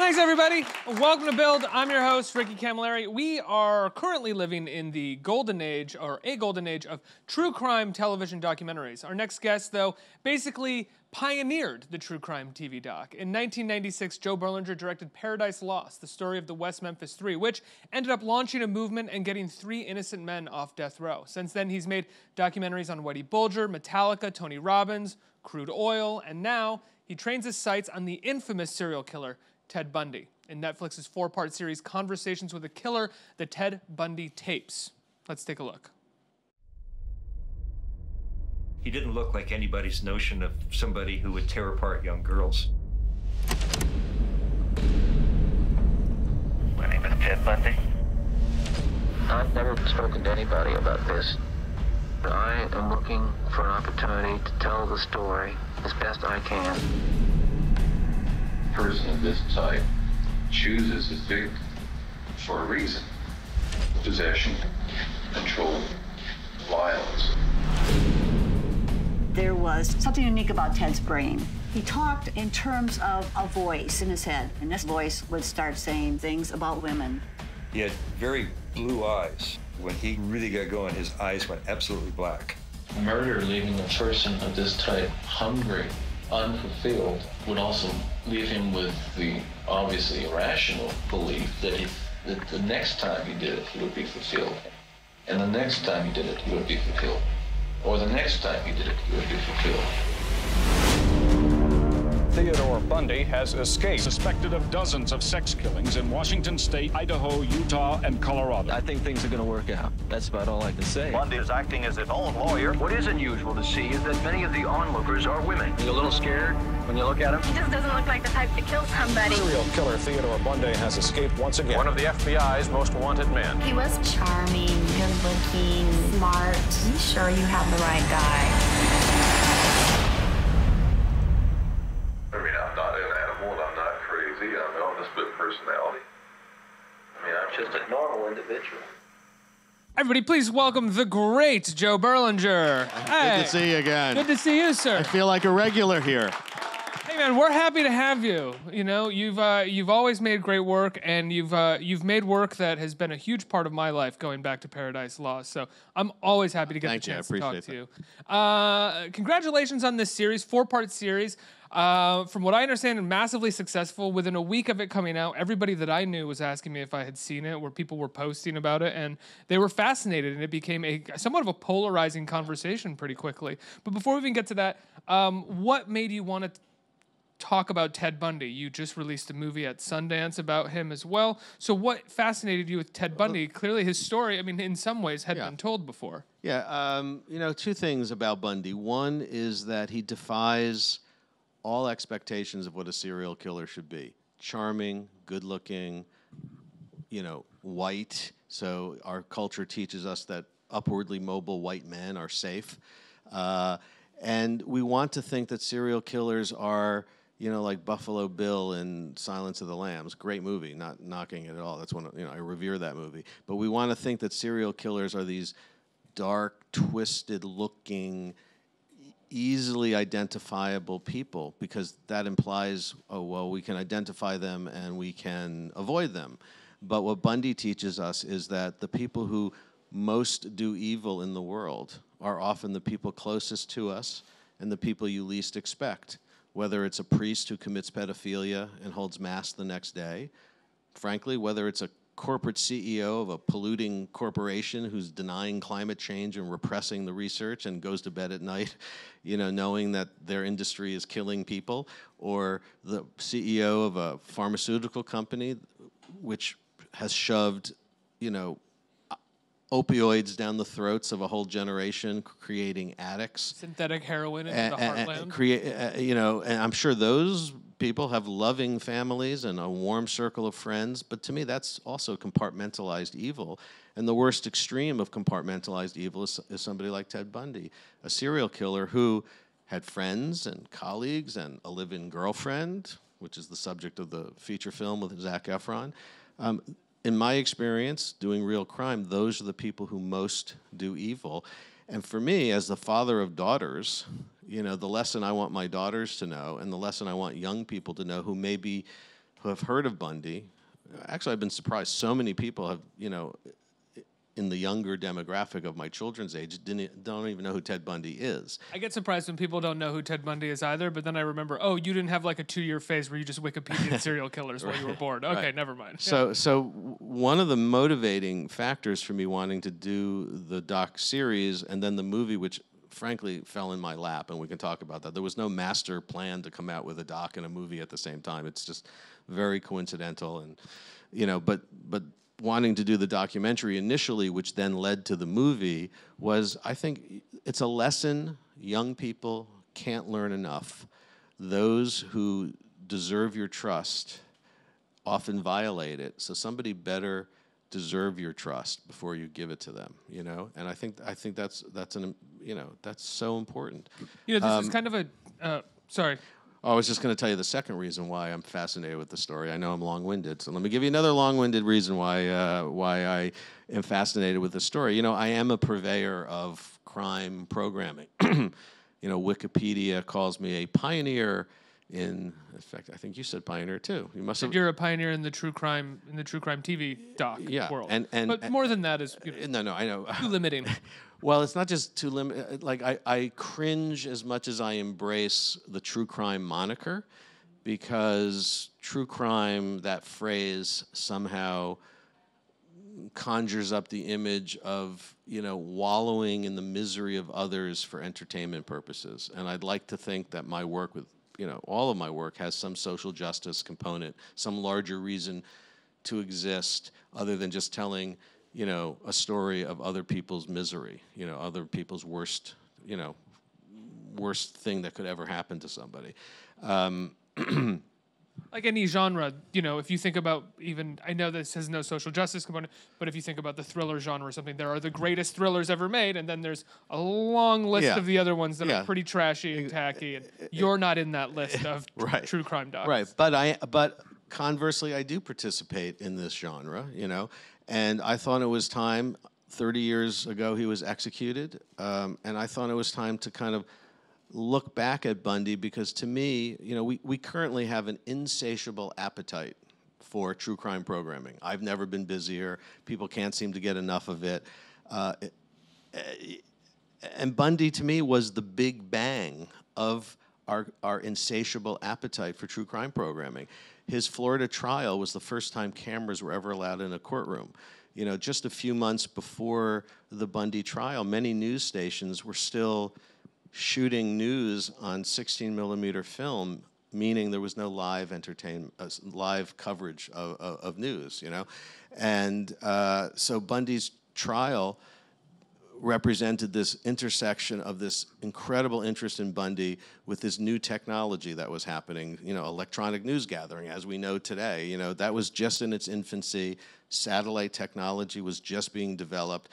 Thanks, everybody. Welcome to Build. I'm your host, Ricky Camilleri. We are currently living in the golden age, or a golden age, of true crime television documentaries. Our next guest, though, basically pioneered the true crime TV doc. In 1996, Joe Berlinger directed Paradise Lost, the story of the West Memphis Three, which ended up launching a movement and getting 3 innocent men off death row. Since then, he's made documentaries on Whitey Bulger, Metallica, Tony Robbins, crude oil, and now he trains his sights on the infamous serial killer, Ted Bundy, in Netflix's 4-part series, Conversations with a Killer, the Ted Bundy Tapes. Let's take a look. He didn't look like anybody's notion of somebody who would tear apart young girls. My name is Ted Bundy. I've never spoken to anybody about this. I am looking for an opportunity to tell the story as best I can. A person of this type chooses his victim for a reason. Possession, control, violence. There was something unique about Ted's brain. He talked in terms of a voice in his head, and this voice would start saying things about women. He had very blue eyes. When he really got going, his eyes went absolutely black. Murder, leaving a person of this type hungry, unfulfilled, would also leave him with the obviously irrational belief that the next time he did it, he would be fulfilled. And the next time he did it, he would be fulfilled. Or the next time he did it, he would be fulfilled. Theodore Bundy has escaped, suspected of dozens of sex killings in Washington State, Idaho, Utah, and Colorado. I think things are going to work out. That's about all I can say. Bundy is acting as his own lawyer. What is unusual to see is that many of the onlookers are women. Are you a little scared when you look at him? He just doesn't look like the type to kill somebody. Serial killer Theodore Bundy has escaped once again. One of the FBI's most wanted men. He was charming, good-looking, smart. Are you sure you have the right guy? I mean, I'm not an animal and I'm not crazy. I'm a split personality. I mean, I'm just a normal individual. Everybody, please welcome the great Joe Berlinger. Hey. Good to see you again. Good to see you, sir. I feel like a regular here. Hey, man, we're happy to have you. You know, you've always made great work, and you've made work that has been a huge part of my life, going back to Paradise Lost. So I'm always happy to get the chance to talk to you. Congratulations on this series, 4-part series. From what I understand, massively successful. Within a week of it coming out, everybody that I knew was asking me if I had seen it, where people were posting about it, and they were fascinated, and it became somewhat of a polarizing conversation pretty quickly. But before we even get to that, what made you want to talk about Ted Bundy? You just released a movie at Sundance about him as well. So what fascinated you with Ted Bundy? Clearly his story, I mean, in some ways had been told before. Yeah, you know, 2 things about Bundy. One is that he defies all expectations of what a serial killer should be. Charming, good-looking, you know, white. So our culture teaches us that upwardly mobile white men are safe. And we want to think that serial killers are, you know, like Buffalo Bill in Silence of the Lambs. Great movie, not knocking it at all. That's one, you know, I revere that movie. But we want to think that serial killers are these dark, twisted-looking, easily identifiable people, because that implies, oh, well, we can identify them and we can avoid them. But what Bundy teaches us is that the people who most do evil in the world are often the people closest to us and the people you least expect. Whether it's a priest who commits pedophilia and holds mass the next day, frankly, whether it's a corporate CEO of a polluting corporation who's denying climate change and repressing the research and goes to bed at night, you know, knowing that their industry is killing people, or the CEO of a pharmaceutical company which has shoved, you know, opioids down the throats of a whole generation, creating addicts. Synthetic heroin into the heartland. You know, and I'm sure those people have loving families and a warm circle of friends, but to me that's also compartmentalized evil. And the worst extreme of compartmentalized evil is somebody like Ted Bundy, a serial killer who had friends and colleagues and a live-in girlfriend, which is the subject of the feature film with Zac Efron. In my experience, doing real crime, those are the people who most do evil. And for me, as the father of daughters, you know, the lesson I want my daughters to know, and the lesson I want young people to know who may be who have heard of Bundy. Actually, I've been surprised. So many people have, in the younger demographic of my children's age, don't even know who Ted Bundy is. I get surprised when people don't know who Ted Bundy is either, but then I remember, oh, you didn't have like a 2-year phase where you just Wikipedia'd serial killers while you were bored. Okay, Right. never mind. So one of the motivating factors for me wanting to do the doc series and then the movie, which frankly fell in my lap, and we can talk about that. There was no master plan to come out with a doc and a movie at the same time. It's just very coincidental, and but wanting to do the documentary initially, which then led to the movie, was, I think, it's a lesson young people can't learn enough. Those who deserve your trust often violate it, so somebody better deserve your trust before you give it to them, And I think that's so important. This is kind of a sorry. I was just going to tell you the second reason why I'm fascinated with the story. I know I'm long-winded, so let me give you another long-winded reason why I am fascinated with the story. I am a purveyor of crime programming. Wikipedia calls me a pioneer in fact, I think you said pioneer too. You must have. You're a pioneer in the true crime TV doc world. But more than that is no, I know. Too limiting. Well, it's not just too limited. Like I cringe as much as I embrace the true crime moniker, because true crime, that phrase, somehow conjures up the image of wallowing in the misery of others for entertainment purposes. And I'd like to think that my work with all of my work has some social justice component, some larger reason to exist other than just telling, a story of other people's misery, other people's worst thing that could ever happen to somebody. Like any genre, if you think about I know this has no social justice component, but if you think about the thriller genre or something, there are the greatest thrillers ever made, and then there's a long list of the other ones that are pretty trashy and tacky, and you're not in that list of true crime docs. Right, but conversely, I do participate in this genre, and I thought it was time. 30 years ago, he was executed, and I thought it was time to kind of look back at Bundy, because to me, we currently have an insatiable appetite for true crime programming. I've never been busier. People can't seem to get enough of it. And Bundy, to me, was the big bang of our insatiable appetite for true crime programming. His Florida trial was the first time cameras were ever allowed in a courtroom. Just a few months before the Bundy trial, many news stations were still shooting news on 16mm film, meaning there was no live live coverage of news, And so Bundy's trial represented this intersection of this incredible interest in Bundy with this new technology that was happening, electronic news gathering, as we know today. That was just in its infancy. Satellite technology was just being developed.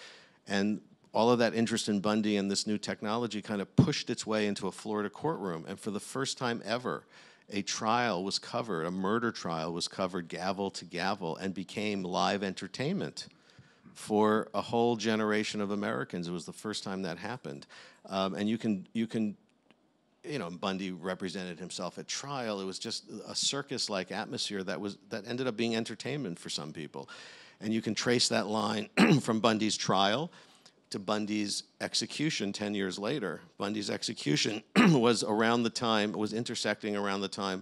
And all of that interest in Bundy and this new technology kind of pushed its way into a Florida courtroom. And for the first time ever, a trial was covered, a murder trial was covered gavel to gavel, and became live entertainment for a whole generation of Americans. It was the first time that happened. And you can, Bundy represented himself at trial. It was just a circus-like atmosphere that ended up being entertainment for some people. And you can trace that line from Bundy's trial to Bundy's execution 10 years later. Bundy's execution was intersecting around the time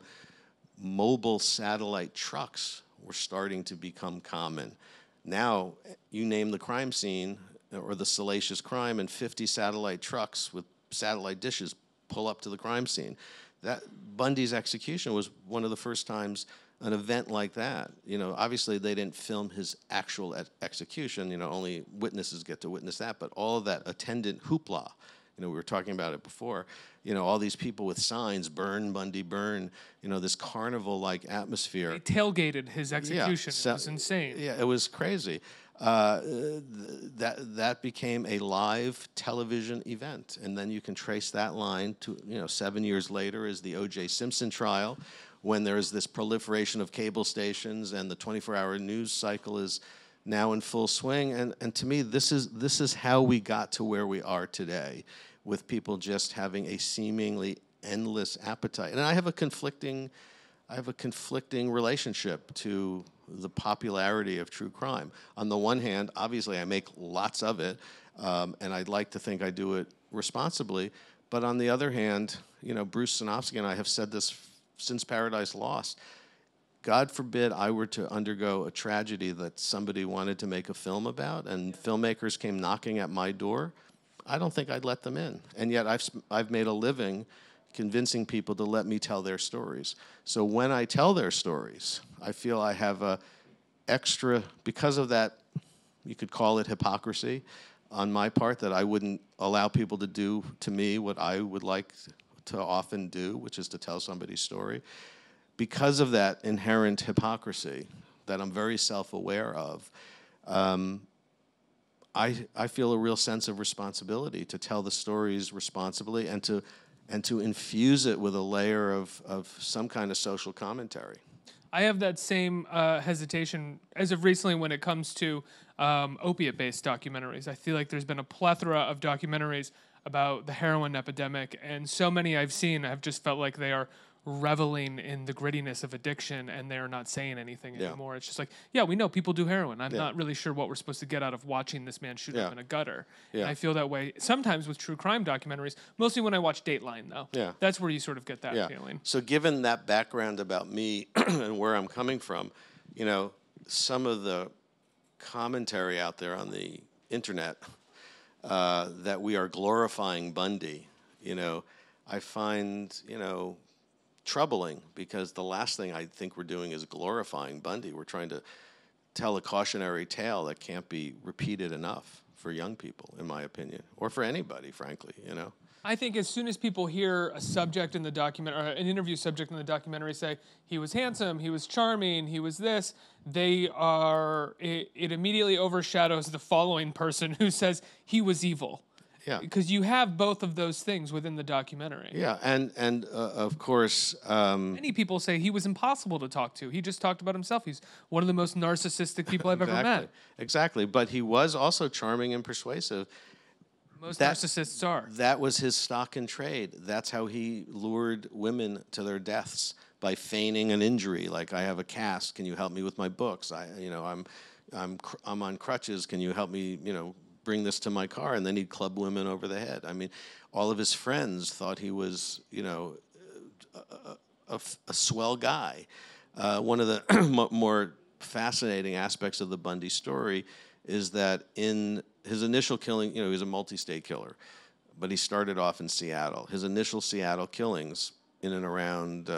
mobile satellite trucks were starting to become common. Now, you name the crime scene or the salacious crime, and 50 satellite trucks with satellite dishes pull up to the crime scene. That Bundy's execution was one of the first times an event like that. Obviously they didn't film his actual execution. Only witnesses get to witness that. But all of that attendant hoopla, we were talking about it before. All these people with signs, "Burn, Bundy, burn." This carnival-like atmosphere. They tailgated his execution. It was insane. Yeah, it was crazy. That became a live television event, and then you can trace that line to 7 years later is the O.J. Simpson trial, when there's this proliferation of cable stations and the 24-hour news cycle is now in full swing. And to me, this is how we got to where we are today, with people just having a seemingly endless appetite. And I have a conflicting I have a conflicting relationship to the popularity of true crime. On the one hand, obviously I make lots of it, and I'd like to think I do it responsibly. But on the other hand, you know, Bruce Sinofsky and I have said this since Paradise Lost. God forbid I were to undergo a tragedy that somebody wanted to make a film about, and filmmakers came knocking at my door. I don't think I'd let them in. And yet I've made a living convincing people to let me tell their stories. So when I tell their stories, I feel I have a extra, because of that, you could call it hypocrisy on my part, that I wouldn't allow people to do to me what I would like to often do, which is to tell somebody's story. Because of that inherent hypocrisy that I'm very self-aware of, I feel a real sense of responsibility to tell the stories responsibly and to infuse it with a layer of some kind of social commentary. I have that same hesitation as of recently when it comes to opiate-based documentaries. I feel like there's been a plethora of documentaries about the heroin epidemic, and so many I've seen have just felt like they are reveling in the grittiness of addiction, and they're not saying anything anymore. It's just like, yeah, we know people do heroin. I'm not really sure what we're supposed to get out of watching this man shoot up in a gutter. And I feel that way sometimes with true crime documentaries, mostly when I watch Dateline, though. That's where you sort of get that feeling. So given that background about me and where I'm coming from, you know, some of the commentary out there on the internet that we are glorifying Bundy, you know, I find, you know, troubling, because the last thing I think we're doing is glorifying Bundy. We're trying to tell a cautionary tale that can't be repeated enough for young people, in my opinion, or for anybody, frankly, you know. I think as soon as people hear a subject in the documentary, or an interview subject in the documentary say, he was handsome, he was charming, he was this, it immediately overshadows the following person who says he was evil. Yeah. Because you have both of those things within the documentary. Yeah, and of course... many people say he was impossible to talk to. He just talked about himself. He's one of the most narcissistic people I've ever met. Exactly, but he was also charming and persuasive. Most narcissists are. That was his stock in trade. That's how he lured women to their deaths, by feigning an injury. Like, I have a cast. Can you help me with my books? I'm on crutches. Can you help me? You know, bring this to my car. And then he'd club women over the head. I mean, all of his friends thought he was, you know, a swell guy. One of the more fascinating aspects of the Bundy story is that in his initial killing, you know, he was a multi-state killer, but he started off in Seattle. His initial Seattle killings in and around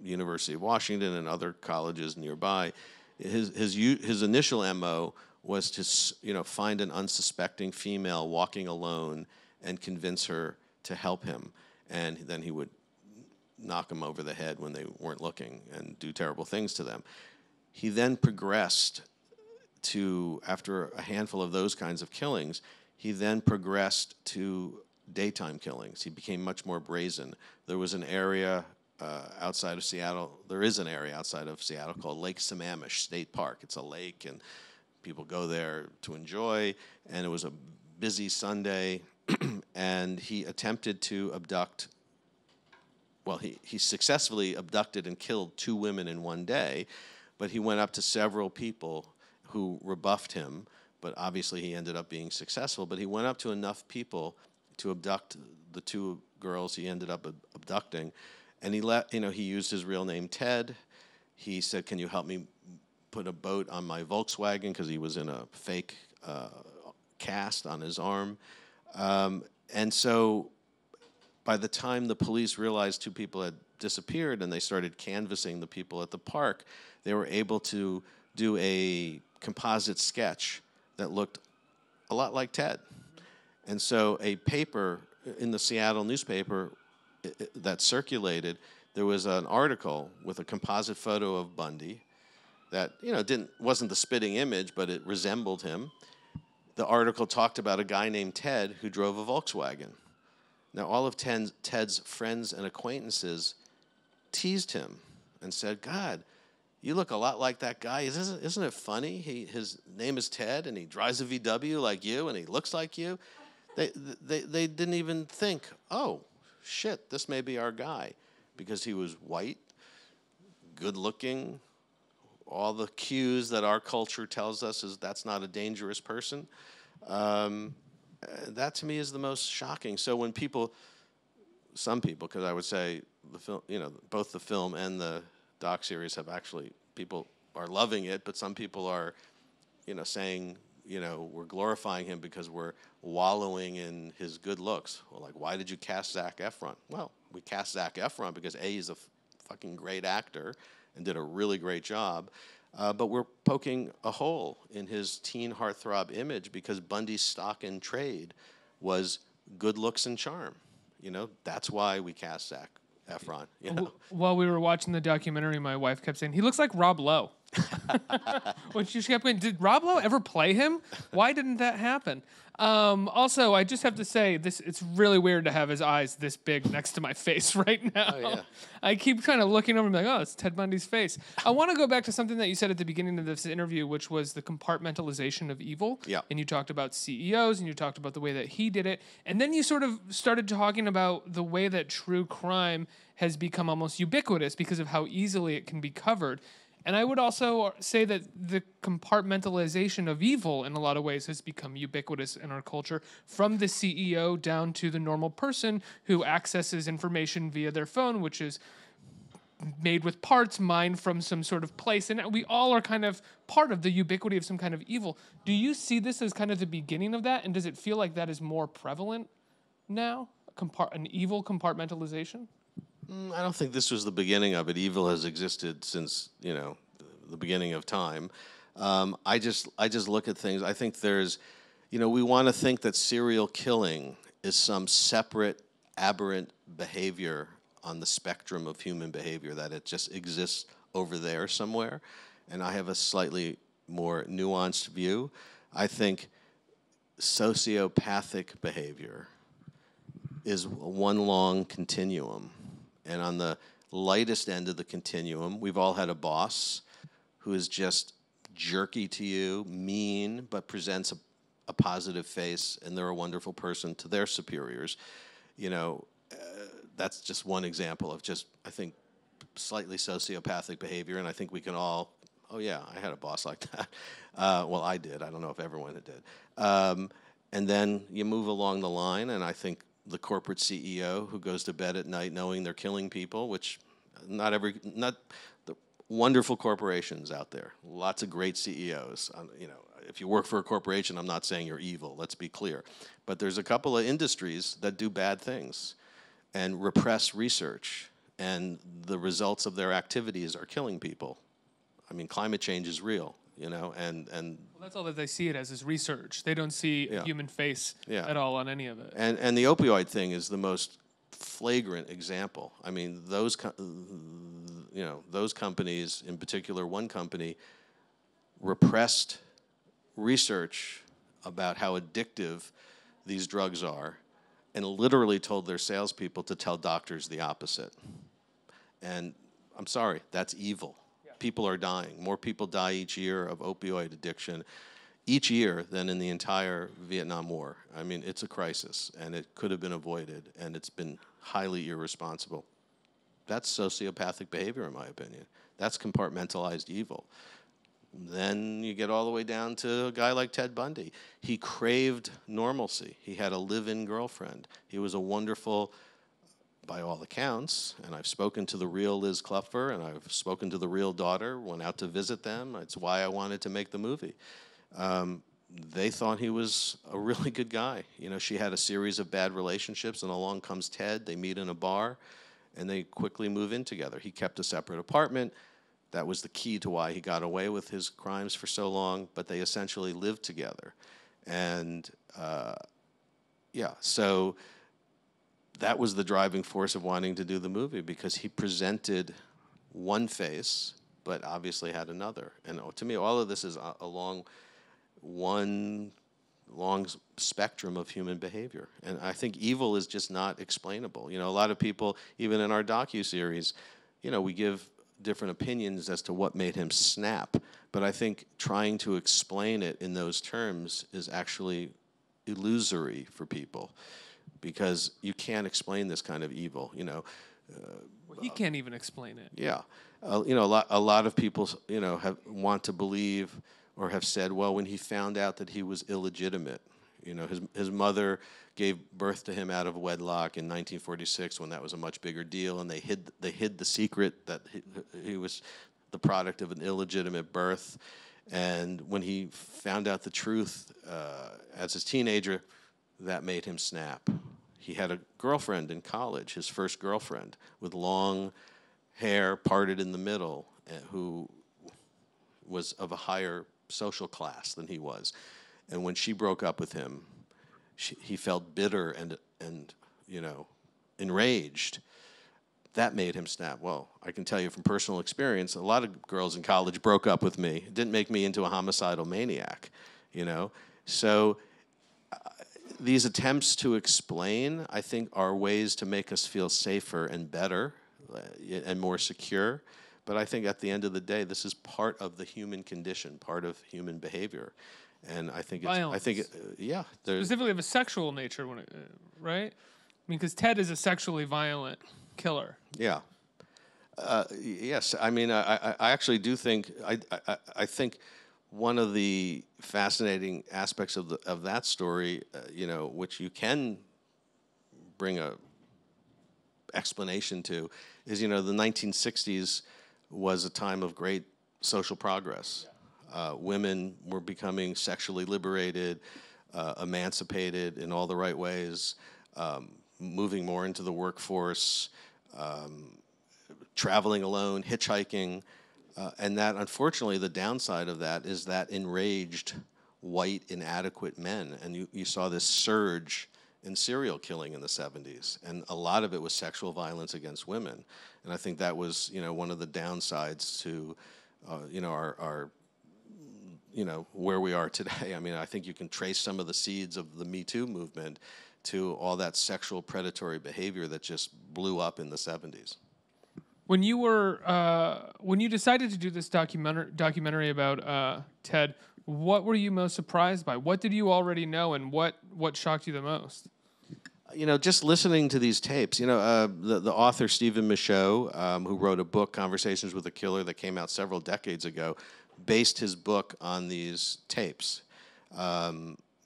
University of Washington and other colleges nearby, his initial MO was to, you know, find an unsuspecting female walking alone and convince her to help him, and then he would knock them over the head when they weren't looking and do terrible things to them. He then progressed to, after a handful of those kinds of killings, he then progressed to daytime killings. He became much more brazen. There was an area outside of Seattle, there is an area outside of Seattle called Lake Sammamish State Park. It's a lake, and people go there to enjoy, and it was a busy Sunday, and he attempted to abduct, well, he successfully abducted and killed 2 women in one day, but he went up to several people who rebuffed him, but obviously he ended up being successful. But he went up to enough people to abduct the 2 girls he ended up abducting, and he used his real name, Ted. He said, "Can you help me put a boat on my Volkswagen?" because he was in a fake cast on his arm. And so by the time the police realized 2 people had disappeared and they started canvassing the people at the park, they were able to do a composite sketch that looked a lot like Ted. And so a paper in the Seattle newspaper that circulated, there was an article with a composite photo of Bundy that, you know, wasn't the spitting image, but it resembled him. The article talked about a guy named Ted who drove a Volkswagen. Now, all of Ted's friends and acquaintances teased him and said, "God, you look a lot like that guy. Isn't it funny? His name is Ted, and he drives a VW like you, and he looks like you." They didn't even think, "Oh, shit, this may be our guy," because he was white, good looking, all the cues that our culture tells us is that's not a dangerous person. That to me is the most shocking. So when some people, because I would say the film, both the film and the doc series have actually, people are loving it, but some people are, saying, we're glorifying him because we're wallowing in his good looks. Well, like, why did you cast Zac Efron? Well, we cast Zac Efron because A, he's a fucking great actor and did a really great job. But we're poking a hole in his teen heartthrob image because Bundy's stock in trade was good looks and charm. That's why we cast Zac Efron. While we were watching the documentary, my wife kept saying, he looks like Rob Lowe. When she kept going, did Rob Lowe ever play him? Why didn't that happen? Also, I just have to say, it's really weird to have his eyes this big next to my face right now. Oh, yeah. I keep kind of looking over and be like, oh, it's Ted Bundy's face. I want to go back to something that you said at the beginning of this interview, which was the compartmentalization of evil. Yeah. And you talked about CEOs, and you talked about the way that he did it. And then you sort of started talking about the way that true crime has become almost ubiquitous because of how easily it can be covered. And I would also say that the compartmentalization of evil in a lot of ways has become ubiquitous in our culture, from the CEO down to the normal person who accesses information via their phone, which is made with parts mined from some sort of place. And we all are kind of part of the ubiquity of some kind of evil. Do you see this as kind of the beginning of that? And does it feel like that is more prevalent now, an evil compartmentalization? I don't think this was the beginning of it. Evil has existed since, the beginning of time. I just look at things. I think there's, we want to think that serial killing is some separate, aberrant behavior on the spectrum of human behavior, that it just exists over there somewhere. And I have a slightly more nuanced view. I think sociopathic behavior is one long continuum. And on the lightest end of the continuum, we've all had a boss who is just jerky to you, mean, but presents a positive face, and they're a wonderful person to their superiors. That's just one example of just, I think, slightly sociopathic behavior, and I think we can all, oh yeah, I had a boss like that. Well, I did. I don't know if everyone did. And then you move along the line, and I think the corporate CEO who goes to bed at night knowing they're killing people, which not the wonderful corporations out there, lots of great CEOs. If you work for a corporation, I'm not saying you're evil, let's be clear. But there's a couple of industries that do bad things and repress research, and the results of their activities are killing people. I mean, climate change is real. And well, that's all that they see it as is research. They don't see a human face at all on any of it. And the opioid thing is the most flagrant example. I mean, those companies, in particular, one company repressed research about how addictive these drugs are, and literally told their salespeople to tell doctors the opposite. And I'm sorry, that's evil. People are dying. More people die each year of opioid addiction each year than in the entire Vietnam War. I mean, it's a crisis, and it could have been avoided, and it's been highly irresponsible. That's sociopathic behavior, in my opinion. That's compartmentalized evil. Then you get all the way down to a guy like Ted Bundy. He craved normalcy. He had a live-in girlfriend. He was a wonderful, by all accounts, and I've spoken to the real Liz Kluffer, and I've spoken to the real daughter, went out to visit them. It's why I wanted to make the movie. They thought he was a really good guy. She had a series of bad relationships, and along comes Ted. They meet in a bar, and they quickly move in together. He kept a separate apartment. That was the key to why he got away with his crimes for so long, but they essentially lived together. And, so that was the driving force of wanting to do the movie, because he presented one face, but obviously had another. And to me, all of this is along one long spectrum of human behavior. And I think evil is just not explainable. A lot of people, even in our docuseries, we give different opinions as to what made him snap. But I think trying to explain it in those terms is actually illusory for people, because you can't explain this kind of evil. Well, he can't even explain it. Yeah. You know, a lot of people, you know, want to believe or have said, well, when he found out that he was illegitimate, you know, his mother gave birth to him out of wedlock in 1946 when that was a much bigger deal, and they hid the secret that he was the product of an illegitimate birth. And when he found out the truth as a teenager, that made him snap. He had a girlfriend in college, his first girlfriend, with long hair parted in the middle, who was of a higher social class than he was. And when she broke up with him, he felt bitter and you know, enraged. That made him snap. Well, I can tell you from personal experience, a lot of girls in college broke up with me. It didn't make me into a homicidal maniac, you know. So these attempts to explain, I think, are ways to make us feel safer and better and more secure. But I think at the end of the day, this is part of the human condition, part of human behavior. And I think yeah. Specifically of a sexual nature, right? I mean, because Ted is a sexually violent killer. Yeah. Yes. I mean, I actually do think I think one of the fascinating aspects of that story, you know, which you can bring a explanation to, is, you know, the 1960s was a time of great social progress. Women were becoming sexually liberated, emancipated in all the right ways, moving more into the workforce, traveling alone, hitchhiking, and that, unfortunately, the downside of that is that enraged white inadequate men, and you saw this surge in serial killing in the 70s, and a lot of it was sexual violence against women, and I think that was, you know, one of the downsides to, you know, our you know, where we are today. I mean, I think you can trace some of the seeds of the Me Too movement to all that sexual predatory behavior that just blew up in the 70s. When you decided to do this documentary about Ted, what were you most surprised by? What did you already know, and what shocked you the most? You know, just listening to these tapes, you know, the author Stephen Michaud, who wrote a book, Conversations with a Killer, that came out several decades ago, based his book on these tapes.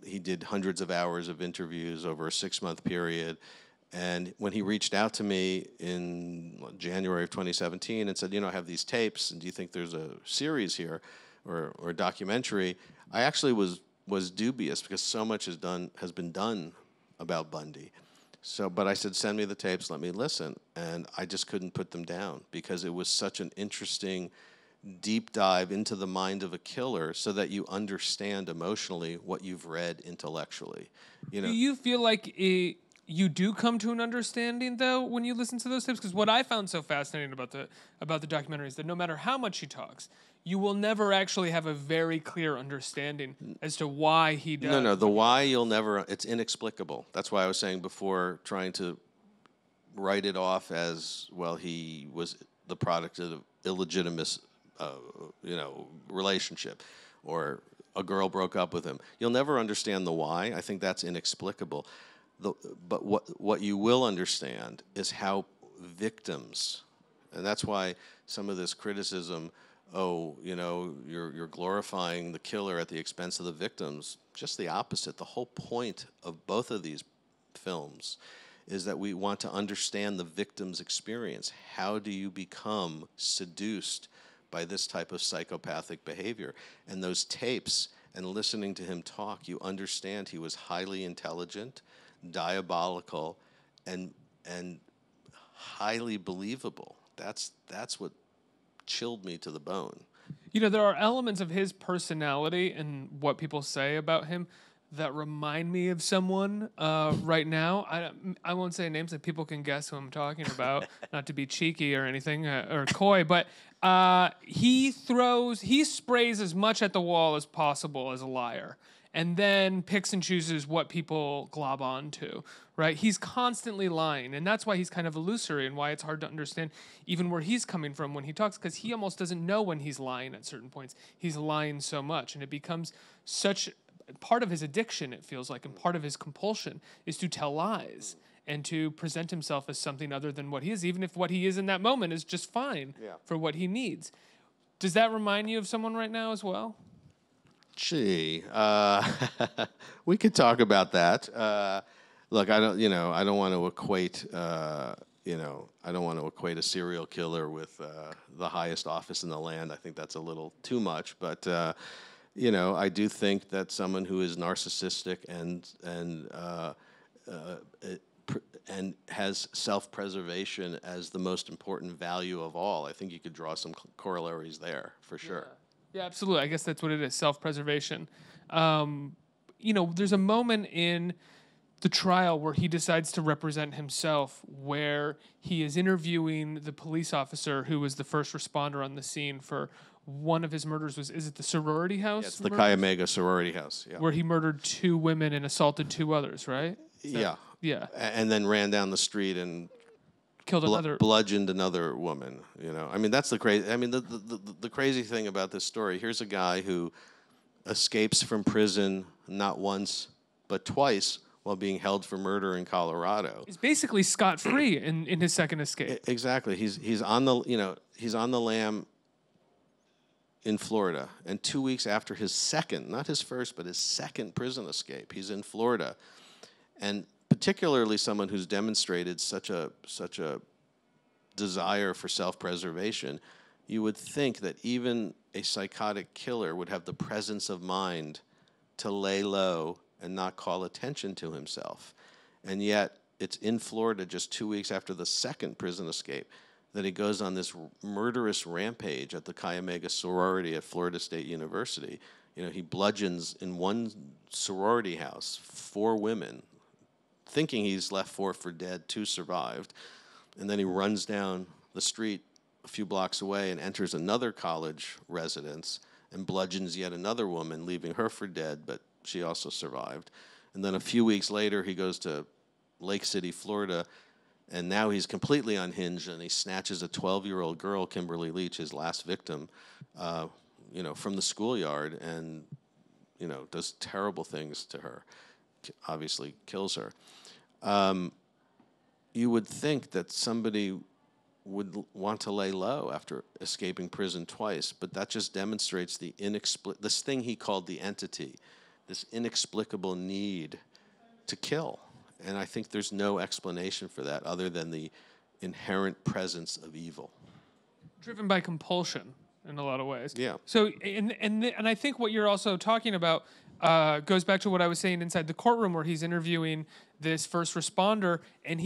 He did hundreds of hours of interviews over a 6-month period. And when he reached out to me in January of 2017 and said, you know, I have these tapes, and do you think there's a series here or a documentary? I actually was dubious because so much has been done about Bundy. But I said, send me the tapes, let me listen. And I just couldn't put them down because it was such an interesting deep dive into the mind of a killer so that you understand emotionally what you've read intellectually. You know, do you feel like you do come to an understanding, though, when you listen to those tapes? Because what I found so fascinating about the documentary is that no matter how much he talks, you will never actually have a very clear understanding as to why he does. No, the why you'll never, it's inexplicable. That's why I was saying before, trying to write it off as, well, he was the product of illegitimate you know, relationship, or a girl broke up with him. You'll never understand the why. I think that's inexplicable. But what you will understand is how victims, and that's why some of this criticism, oh, you know, you're glorifying the killer at the expense of the victims. Just the opposite. The whole point of both of these films is that we want to understand the victim's experience. How do you become seduced by this type of psychopathic behavior? And those tapes and listening to him talk, you understand he was highly intelligent, diabolical, and highly believable. That's what chilled me to the bone. You know, there are elements of his personality and what people say about him that remind me of someone right now. I won't say names that people can guess who I'm talking about, not to be cheeky or anything or coy, but he sprays as much at the wall as possible as a liar, and then picks and chooses what people glob onto, right? He's constantly lying, and that's why he's kind of illusory and why it's hard to understand even where he's coming from when he talks, because he almost doesn't know when he's lying at certain points. He's lying so much, and it becomes such part of his addiction, it feels like, and part of his compulsion is to tell lies. and to present himself as something other than what he is, even if what he is in that moment is just fine for what he needs. Does that remind you of someone right now as well? Gee, we could talk about that. Look, I don't want to equate, I don't want to equate a serial killer with the highest office in the land. I think that's a little too much, but I do think that someone who is narcissistic and has self-preservation as the most important value of all, I think you could draw some corollaries there for sure. Yeah, absolutely. I guess that's what it is, self-preservation. There's a moment in the trial where he decides to represent himself, where he is interviewing the police officer who was the first responder on the scene for one of his murders. Is it the sorority house? Yeah, it's the Chi Omega sorority house, yeah. Where he murdered 2 women and assaulted 2 others, right? Yeah. And then ran down the street and killed another, bludgeoned another woman. I mean, that's the crazy. I mean, the crazy thing about this story. Here's a guy who escapes from prison not once but twice while being held for murder in Colorado. He's basically scot-free in his second escape. Exactly. He's on the lam in Florida, and 2 weeks after his second, not his first, but his second prison escape, he's in Florida, and particularly someone who's demonstrated such a desire for self-preservation, you would think that even a psychotic killer would have the presence of mind to lay low and not call attention to himself. And yet, it's in Florida just 2 weeks after the second prison escape that he goes on this murderous rampage at the Chi Omega sorority at Florida State University. He bludgeons in one sorority house 4 women, thinking he's left 4 for dead, 2 survived. And then he runs down the street a few blocks away and enters another college residence and bludgeons yet another woman, leaving her for dead, but she also survived. And then a few weeks later, he goes to Lake City, Florida, and now he's completely unhinged, and he snatches a 12-year-old girl, Kimberly Leach, his last victim, from the schoolyard and, does terrible things to her, obviously kills her. You would think that somebody would want to lay low after escaping prison twice, but that just demonstrates this thing he called the entity, this inexplicable need to kill. And I think there's no explanation for that other than the inherent presence of evil. Driven by compulsion in a lot of ways. Yeah. So, and I think what you're also talking about goes back to what I was saying inside the courtroom, where he's interviewing this first responder, and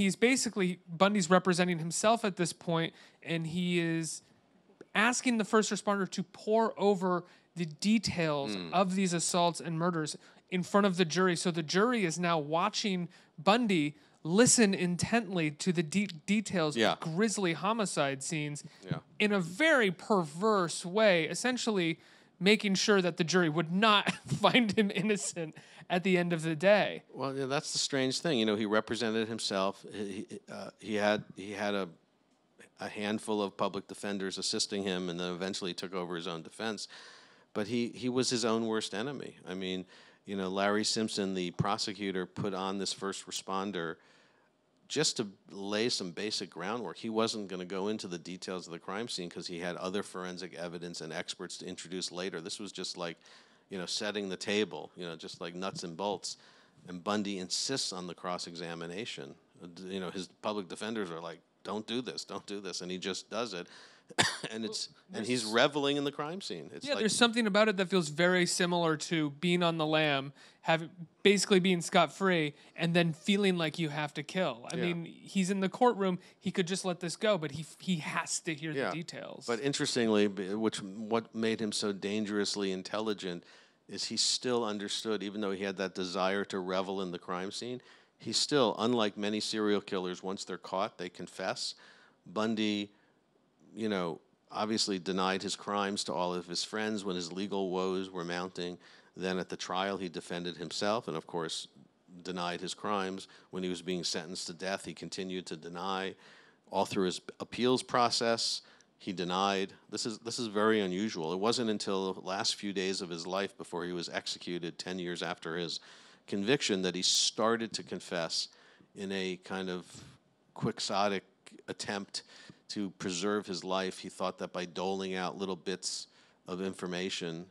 Bundy's representing himself at this point, and he is asking the first responder to pour over the details of these assaults and murders in front of the jury. So the jury is now watching Bundy listen intently to the details of grisly homicide scenes in a very perverse way, essentially making sure that the jury would not find him innocent at the end of the day. Well, that's the strange thing. He represented himself. He had a handful of public defenders assisting him, and then eventually took over his own defense. But he was his own worst enemy. I mean, Larry Simpson, the prosecutor, put on this first responder just to lay some basic groundwork. He wasn't going to go into the details of the crime scene because he had other forensic evidence and experts to introduce later. This was just like, setting the table, just like nuts and bolts. And Bundy insists on the cross-examination. His public defenders are like, don't do this, and he just does it. And he's reveling in the crime scene. There's something about it that feels very similar to being on the lam, basically being scot-free, and then feeling like you have to kill. I mean, he's in the courtroom. He could just let this go, but he has to hear the details. But interestingly, what made him so dangerously intelligent is he still understood, even though he had that desire to revel in the crime scene, he still, unlike many serial killers, once they're caught, they confess. Bundy, obviously denied his crimes to all of his friends when his legal woes were mounting. Then at the trial, he defended himself and, of course, denied his crimes. When he was being sentenced to death, he continued to deny. All through his appeals process, he denied. This is very unusual. It wasn't until the last few days of his life before he was executed 10 years after his conviction that he started to confess in a kind of quixotic attempt to preserve his life, he thought that by doling out little bits of information,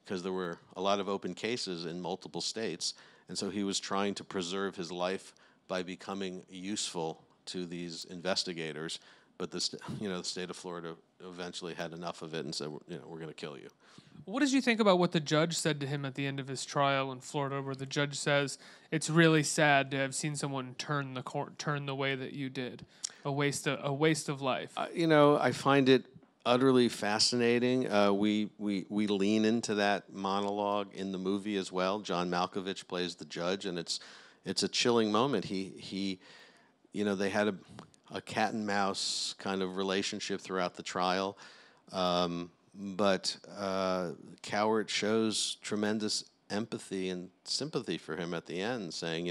because there were a lot of open cases in multiple states, and so he was trying to preserve his life by becoming useful to these investigators. But the state of Florida eventually had enough of it and said, we're going to kill you. What did you think about what the judge said to him at the end of his trial in Florida, where the judge says it's really sad to have seen someone turn the way that you did, a waste of life? I find it utterly fascinating. We lean into that monologue in the movie as well. John Malkovich plays the judge, and it's a chilling moment. He they had a cat and mouse kind of relationship throughout the trial, but Cowart shows tremendous empathy and sympathy for him at the end, saying,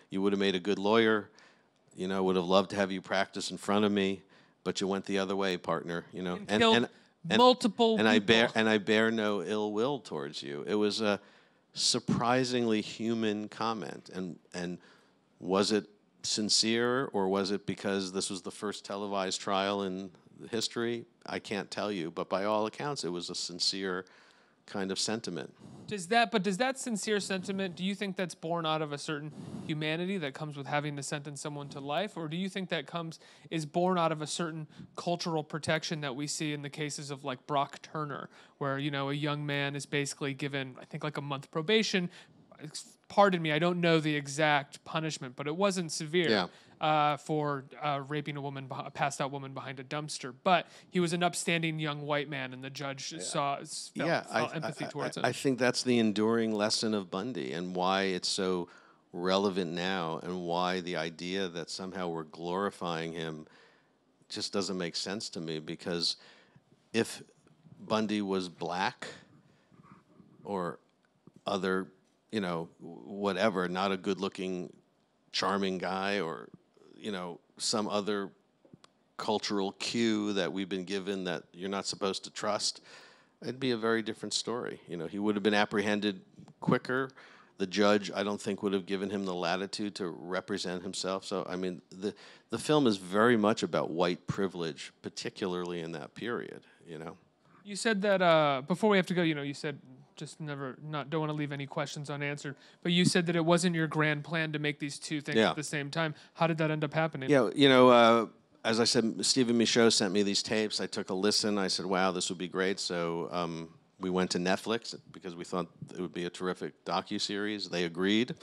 you would have made a good lawyer, would have loved to have you practice in front of me, but you went the other way, partner. And killed multiple people. I bear no ill will towards you. It was a surprisingly human comment, and was it sincere, or was it because this was the first televised trial in history? I can't tell you, but by all accounts, it was a sincere kind of sentiment. Does that sincere sentiment, do you think that's born out of a certain humanity that comes with having to sentence someone to life, or do you think that is born out of a certain cultural protection that we see in the cases of like Brock Turner, where a young man is basically given, I think, like a month probation? Pardon me, I don't know the exact punishment, but it wasn't severe for raping a passed out woman behind a dumpster. But he was an upstanding young white man, and the judge felt empathy towards him. I think that's the enduring lesson of Bundy, and why it's so relevant now, and why the idea that somehow we're glorifying him just doesn't make sense to me. Because if Bundy was black or other, whatever, not a good-looking, charming guy, or, some other cultural cue that we've been given that you're not supposed to trust, it'd be a very different story. He would have been apprehended quicker. The judge, I don't think, would have given him the latitude to represent himself. So, I mean, the film is very much about white privilege, particularly in that period, You said that, before we have to go, you said just don't want to leave any questions unanswered, but you said that it wasn't your grand plan to make these two things at the same time. How did that end up happening? Yeah, as I said, Stephen Michaud sent me these tapes. I took a listen. I said, wow, this would be great. So we went to Netflix because we thought it would be a terrific docuseries. They agreed.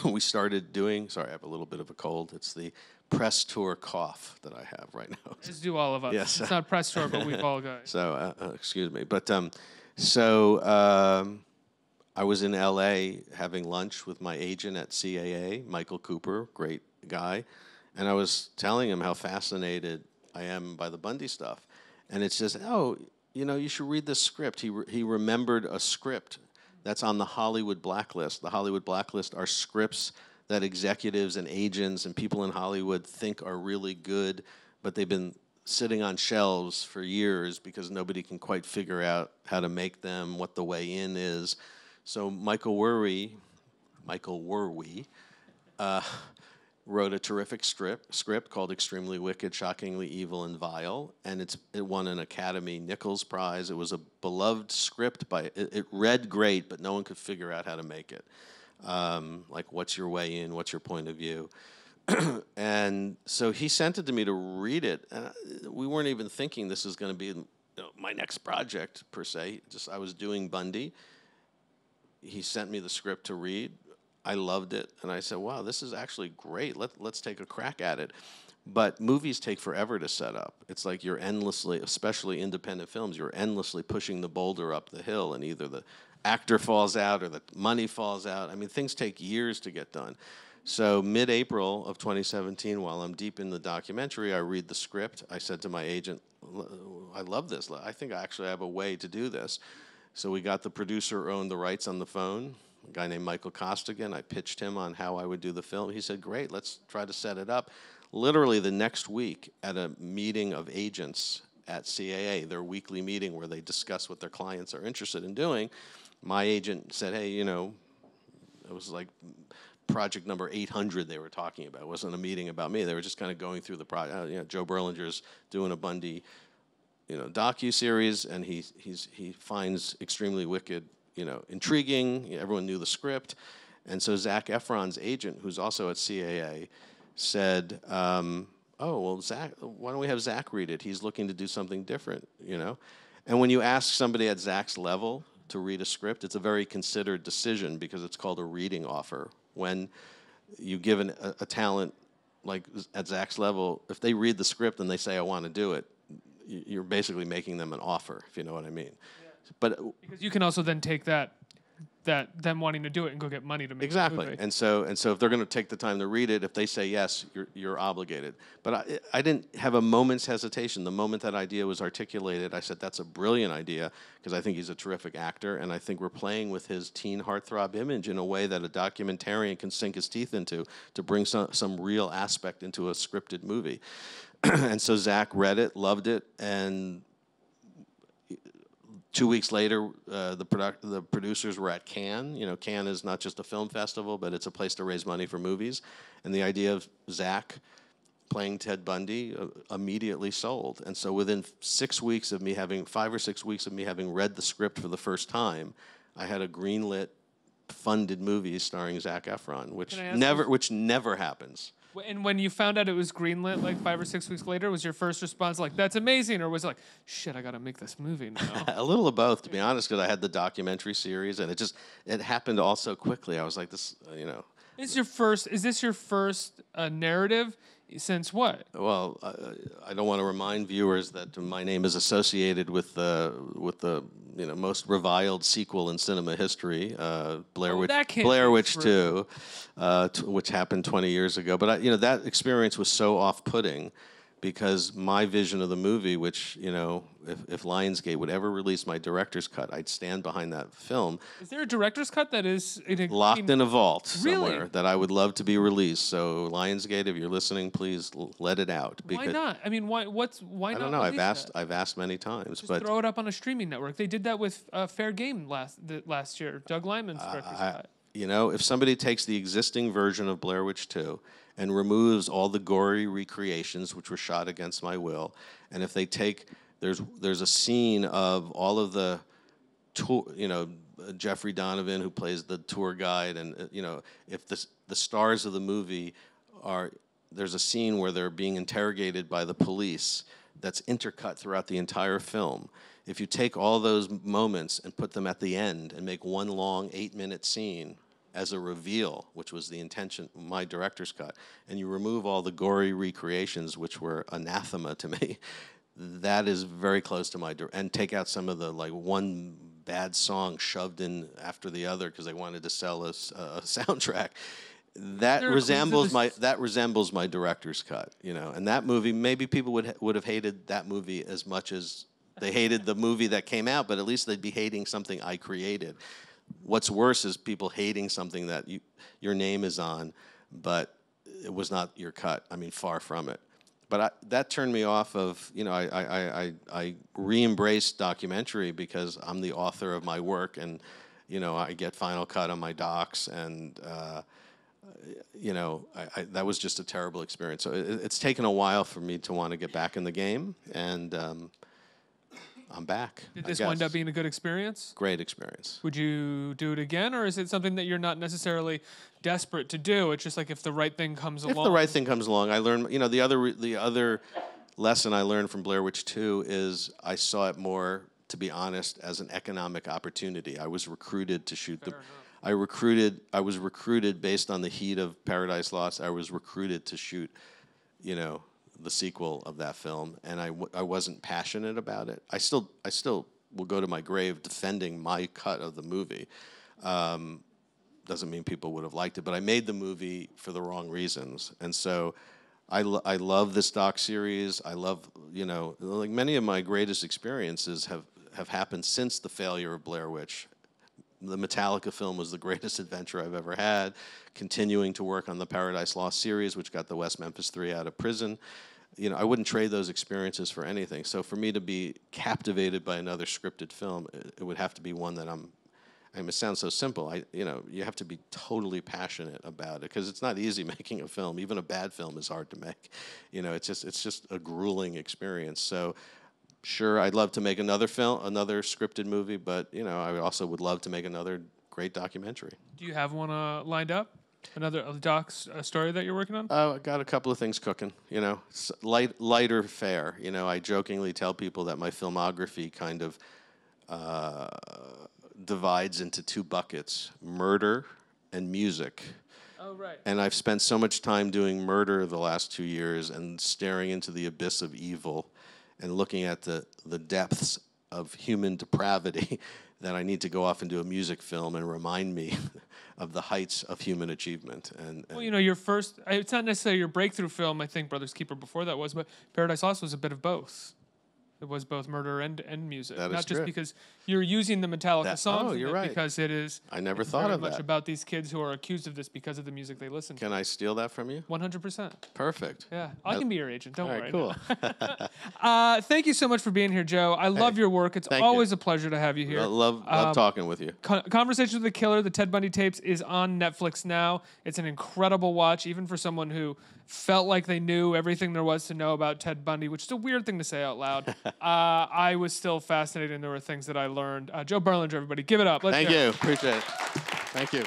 We started doing, sorry, I have a little bit of a cold. It's the press tour cough that I have right now. As do all of us. Yes. It's not press tour, but we've all got it. So, excuse me. But I was in L.A. having lunch with my agent at CAA, Michael Cooper, great guy, and I was telling him how fascinated I am by the Bundy stuff. And it's just, you should read this script. He remembered a script that's on the Hollywood blacklist. The Hollywood blacklist are scripts that executives and agents and people in Hollywood think are really good, but they've been sitting on shelves for years because nobody can quite figure out how to make them, what the way in is. So Michael Werwie wrote a terrific script called Extremely Wicked, Shockingly Evil, and Vile, and it won an Academy Nichols Prize. It was a beloved script. It read great, but no one could figure out how to make it. Like, what's your way in? What's your point of view? And so he sent it to me to read it. And we weren't even thinking this is going to be my next project, per se. Just I was doing Bundy. He sent me the script to read. I loved it. And I said, wow, this is actually great. Let's take a crack at it. But movies take forever to set up. It's like you're endlessly, especially independent films, you're endlessly pushing the boulder up the hill, and either the actor falls out or the money falls out. I mean, things take years to get done. So mid-April of 2017, while I'm deep in the documentary, I read the script. I said to my agent, I love this. I think I actually have a way to do this. So we got the producer who owned the rights on the phone, a guy named Michael Costigan. I pitched him on how I would do the film. He said, great, let's try to set it up. Literally the next week at a meeting of agents at CAA, their weekly meeting where they discuss what their clients are interested in doing, my agent said, hey, it was like project number 800 they were talking about. It wasn't a meeting about me. They were just kind of going through the project. You know, Joe Berlinger's doing a Bundy, you know, docuseries, and he finds Extremely Wicked, you know, intriguing. Everyone knew the script, and so Zac Efron's agent, who's also at CAA, said, "Oh, well, Zac, why don't we have Zac read it? He's looking to do something different, you know." And when you ask somebody at Zac's level to read a script, it's a very considered decision because it's called a reading offer. When you give a talent like at Zac's level, if they read the script and they say, "I want to do it," you're basically making them an offer, if you know what I mean. Yeah. But because you can also then take that them wanting to do it and go get money to make exactly. the movie. And so if they're going to take the time to read it, if they say yes, you're obligated. But I didn't have a moment's hesitation. The moment that idea was articulated, I said that's a brilliant idea because I think he's a terrific actor, and I think we're playing with his teen heartthrob image in a way that a documentarian can sink his teeth into to bring some real aspect into a scripted movie. And so Zac read it, loved it, and 2 weeks later, the producers were at Cannes. You know, Cannes is not just a film festival, but it's a place to raise money for movies. And the idea of Zac playing Ted Bundy immediately sold. And so within 6 weeks of me having, 5 or 6 weeks of me having read the script for the first time, I had a greenlit, funded movie starring Zac Efron, which never happens. And when you found out it was greenlit, like 5 or 6 weeks later, was your first response like, "That's amazing," or was it like, "Shit, I gotta make this movie now"? A little of both, to be honest, because I had the documentary series, and it happened all so quickly. I was like, this, you know. Is this your first narrative since what? Well, I don't want to remind viewers that my name is associated with the you know, most reviled sequel in cinema history, Blair Witch 2, which happened 20 years ago. But you know, that experience was so off-putting because my vision of the movie, which, you know, if Lionsgate would ever release my director's cut, I'd stand behind that film. Is there a director's cut that is locked in a vault somewhere really? That I would love to be released? So Lionsgate, if you're listening, please let it out. Why not? I mean, why not? I don't know. I've asked many times, just but throw it up on a streaming network. They did that with Fair Game last year. Doug Liman's director's cut. You know, if somebody takes the existing version of Blair Witch 2 and removes all the gory recreations which were shot against my will, and if they take, there's a scene of all of the tour, you know, Jeffrey Donovan who plays the tour guide, and you know, if the stars of the movie there's a scene where they're being interrogated by the police that's intercut throughout the entire film. If you take all those moments and put them at the end and make one long 8-minute scene as a reveal, which was the intention, my director's cut, and you remove all the gory recreations, which were anathema to me, that is very close to and take out some of the, like, one bad song shoved in after the other because they wanted to sell us a soundtrack. That resembles my director's cut, you know. And that movie, maybe people would have hated that movie as much as they hated the movie that came out, but at least they'd be hating something I created. What's worse is people hating something that your name is on, but it was not your cut. I mean, far from it. But that turned me off of, you know, I re-embraced documentary because I'm the author of my work, and, you know, I get Final Cut on my docs, and, you know, that was just a terrible experience. So it's taken a while for me to want to get back in the game, and I'm back. Did this wind up being a good experience? Great experience. Would you do it again, or is it something that you're not necessarily desperate to do? It's just like if the right thing comes along. If the right thing comes along, I learned. You know, the other lesson I learned from Blair Witch 2 is I saw it more, to be honest, as an economic opportunity. I was recruited to shoot I was recruited based on the heat of Paradise Lost. I was recruited to shoot, you know, the sequel of that film, and I wasn't passionate about it. I still will go to my grave defending my cut of the movie. Doesn't mean people would have liked it, but I made the movie for the wrong reasons. And so I love this doc series. I love, you know, like many of my greatest experiences have happened since the failure of Blair Witch. The Metallica film was the greatest adventure I've ever had. Continuing to work on the Paradise Lost series, which got the West Memphis 3 out of prison. You know, I wouldn't trade those experiences for anything. So for me to be captivated by another scripted film, it would have to be one that I'm I mean, it sounds so simple. You have to be totally passionate about it because it's not easy making a film. Even a bad film is hard to make. It's just a grueling experience. So, sure, I'd love to make another film, another scripted movie, but I also would love to make another great documentary. Do you have one lined up? Another story that you're working on? I got a couple of things cooking. Lighter fare. I jokingly tell people that my filmography kind of divides into two buckets: murder and music. Oh, right. And I've spent so much time doing murder the last 2 years and staring into the abyss of evil and looking at the depths of human depravity that I need to go off and do a music film and remind me of the heights of human achievement. And well, your first, it's not necessarily your breakthrough film, I think Brothers Keeper before that was, but Paradise Lost was a bit of both. It was both murder and music. That is not just true. because you're using the Metallica songs. Oh, you're right. Because it is. I never it's thought very of much that. about these kids who are accused of this because of the music they listen to. Can I steal that from you? 100%. Perfect. Yeah, I can be your agent. Don't All worry. right, cool. Thank you so much for being here, Joe. I love your work. It's always a pleasure to have you here. Love talking with you. Conversation with the Killer, the Ted Bundy Tapes, is on Netflix now. It's an incredible watch, even for someone who felt like they knew everything there was to know about Ted Bundy, which is a weird thing to say out loud. I was still fascinated, and there were things that I learned. Joe Berlinger, everybody, give it up. Thank you. Appreciate it. Thank you.